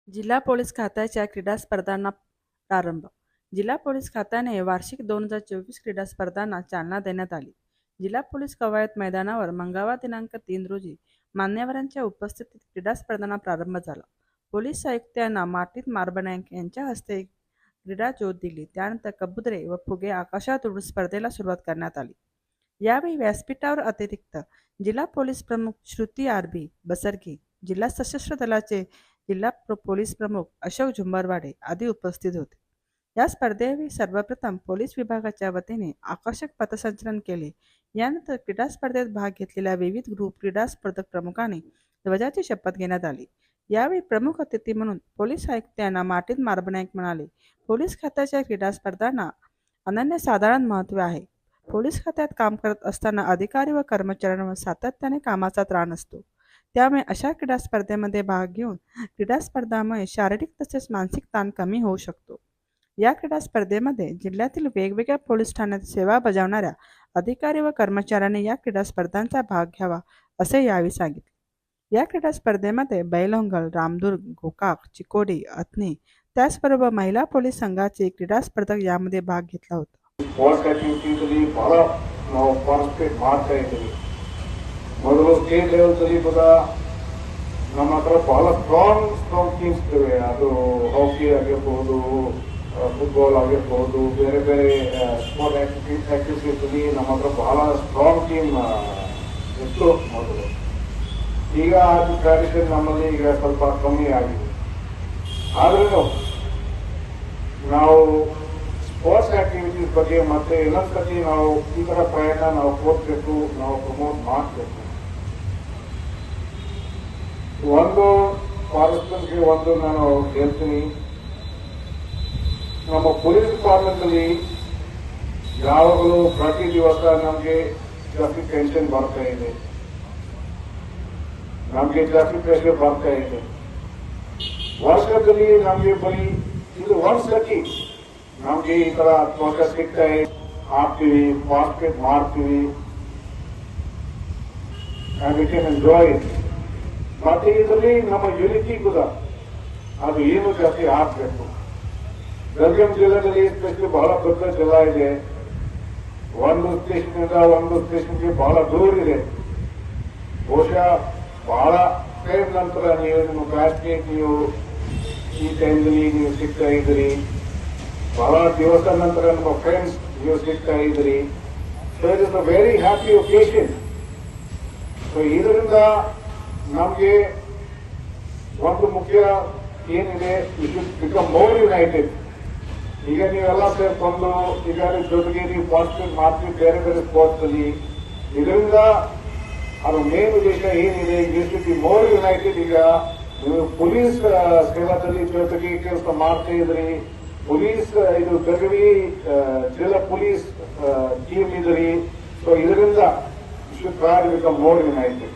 जिल्हा पोलीस खात्याच्या क्रीडा स्पर्धांना प्रारंभ. जिल्हा पोलीस खात्याने वार्षिक 2024 क्रीडा स्पर्धांना चालना देण्यात आली. जिल्हा पोलीस कवायत मैदानावर मंगळवार दिनांक 3 रोजी मान्यवरांच्या उपस्थितीत क्रीडा स्पर्धांना प्रारंभ झाला. पोलीस आयुक्तांना मार्टिन मार्बनाक यांच्या हस्ते क्रीडा ज्योत दिली. त्यानंतर कबुतरे व फुगे आकाशात उडून स्पर्धेला सुरुवात करण्यात आली. यावेळी व्यासपीठावर अतिरिक्त जिल्हा पोलीस प्रमुख श्रुती आरबी बसरगी, जिल्हा सशस्त्र दलाचे जिल्हा पोलीस प्रमुख अशोक झुंबरवाडे आदी उपस्थित होते. या स्पर्धेवेळी सर्वप्रथम पोलीस विभागाच्या वतीने आकर्षक पथसंचलन केले. यानंतर क्रीडा स्पर्धेत भाग घेतलेल्या विविध ग्रुप क्रीडा स्पर्धक प्रमुखांनी ध्वजाची शपथ घेण्यात आली. यावेळी प्रमुख अतिथी म्हणून पोलीस आयुक्तांना मार्टिन मार्बनाक म्हणाले, पोलीस खात्याच्या क्रीडा स्पर्धांना अनन्यसाधारण महत्त्व आहे. पोलीस खात्यात काम करत असताना अधिकारी व कर्मचाऱ्यांवर सातत्याने कामाचा ताण असतो. त्यामुळे अशा क्रीडा स्पर्धेमध्ये भाग घेऊन क्रीडा स्पर्धांमुळे शारीरिक तसेच मानसिक ताण कमी होऊ शकतो. या क्रीडा स्पर्धेमध्ये जिल्ह्यातील वेगवेगळ्या पोलीस ठाण्यात सेवा बजावणाऱ्या अधिकारी व कर्मचाऱ्यांनी या क्रीडा स्पर्धांचा भाग घ्यावा असे यावेळी सांगितले. या क्रीडा स्पर्धेमध्ये बैलहोंगल, रामदुर्ग, गोकाक, चिकोडी, अथणी त्याचबरोबर महिला पोलीस संघाचे क्रीडा स्पर्धक यामध्ये भाग घेतला होता. ಮೊದಲು ಸ್ಟೇಟ್ ಲೆವೆಲ್ದಲ್ಲಿ ಕೂಡ ನಮ್ಮ ಹತ್ರ ಬಹಳ ಸ್ಟ್ರಾಂಗ್ ಟೀಮ್ಸ್ ಇವೆ. ಅದು ಹಾಕಿ ಆಗಿರ್ಬೋದು, ಫುಟ್ಬಾಲ್ ಆಗಿರ್ಬೋದು, ಬೇರೆ ಬೇರೆ ಸ್ಪೋರ್ಟ್ ಆಕ್ಟಿವಿಟೀಸಲ್ಲಿ ನಮ್ಮ ಹತ್ರ ಬಹಳ ಸ್ಟ್ರಾಂಗ್ ಟೀಮ್ ಇತ್ತು ಮೊದಲು. ಈಗ ಅದು ಟ್ರಾಡಿಷನ್ ನಮ್ಮಲ್ಲಿ ಈಗ ಸ್ವಲ್ಪ ಕಮ್ಮಿ ಆಗಿದೆ. ಆದ್ರೂ ನಾವು ಸ್ಪೋರ್ಟ್ಸ್ ಆಕ್ಟಿವಿಟೀಸ್ ಬಗ್ಗೆ ಮತ್ತೆ ಇನ್ನೊಂದು ಸತಿ ನಾವು ಈ ಥರ ಪ್ರಯತ್ನ ನಾವು ಕೊಡಬೇಕು, ನಾವು ಪ್ರಮೋಟ್ ಮಾಡಬೇಕು. ಒಂದು ಪಾರ್ಟಿಸಿಪೆಂಟ್ಗೆ ಒಂದು ನಾನು ಹೇಳ್ತೀನಿ, ನಮ್ಮ ಪೊಲೀಸ್ ಡಿಪಾರ್ಟ್ಮೆಂಟ್ ಅಲ್ಲಿ ಯಾವಾಗಲೂ ಪ್ರತಿ ದಿವಸ ನಮಗೆ ಜಾಸ್ತಿ ಟೆನ್ಷನ್ ಬರ್ತಾ ಇದೆ, ನಮಗೆ ಜಾಸ್ತಿ ಪ್ರೆಷರ್ ಬರ್ತಾ ಇದೆ. ವರ್ಷದಲ್ಲಿ ನಮಗೆ ಬರೀ ಇದು ಒಂದ್ಸತಿ ನಮ್ಗೆ ಈ ತರ ಅವಕಾಶ ಸಿಗ್ತಾ ಆಗ್ತೀವಿ, ಪಾರ್ಟಿಸಿಪೇಟ್ ಮಾಡ್ತೀವಿ, ವಿ ಕ್ಯಾನ್ ಎಂಜಾಯ್ ಇಟ್. ಮತ್ತೆ ಇದರಲ್ಲಿ ನಮ್ಮ ಯೂನಿಟಿ ಕೂಡ ಅದು ಏನು ಜಾಸ್ತಿ ಆಗ್ಬೇಕು. ಬೆಳಗಾಂ ಜಿಲ್ಲೆಯಲ್ಲಿ ಎಸ್ಪೆಷಲಿ ಬಹಳ ದೊಡ್ಡ ಜಿಲ್ಲಾ ಇದೆ. ಒಂದು ಸ್ಟೇಷನ್ ಇಂದ ಒಂದು ಸ್ಟೇಷನ್ಗೆ ಬಹಳ ದೂರ ಇದೆ. ಬಹುಶಃ ಬಹಳ ಟೈಮ್ ನಂತರ ನಿಮ್ಮ ಕ್ಲಾಸ್ಮೇಟ್ ನೀವು ಈ ಟೈಮ್ನಲ್ಲಿ ನೀವು ಸಿಗ್ತಾ ಇದ್ದೀರಿ, ಬಹಳ ದಿವಸ ನಂತರ ನಮ್ಮ ಫ್ರೆಂಡ್ಸ್ ನೀವು ಸಿಗ್ತಾ ಇದ್ದೀರಿ. So it is a very happy occasion. So ಇದರಿಂದ ನಮಗೆ ಒಂದು ಮುಖ್ಯ ಏನಿದೆ, you should become more united. ಈಗ ನೀವೆಲ್ಲ ಸೇರ್ಕೊಂಡು ಈಗ ಜೊತೆಗೆ ನೀವು ಪಾರ್ಟಿಸಿಪೇಟ್ ಮಾಡ್ತೀವಿ ಬೇರೆ ಬೇರೆ ಸ್ಪೋರ್ಟ್ಸ್ ಅಲ್ಲಿ. ಇದರಿಂದ ಅದು ಮೇನ್ ಉದ್ದೇಶ ಏನಿದೆ, you should be more united. ಈಗ ನೀವು ಪೊಲೀಸ್ ಸೇವಾದಲ್ಲಿ ಜೊತೆಗೆ ಕೆಲಸ ಮಾಡ್ತಾ ಇದ್ರಿ, ಪೊಲೀಸ್ ಇದು ಬೆಳಗಾವಿ ಜಿಲ್ಲಾ ಪೊಲೀಸ್ ಟೀಮ್ ಇದ್ರಿ. ಸೊ ಇದರಿಂದ you should try to become more United.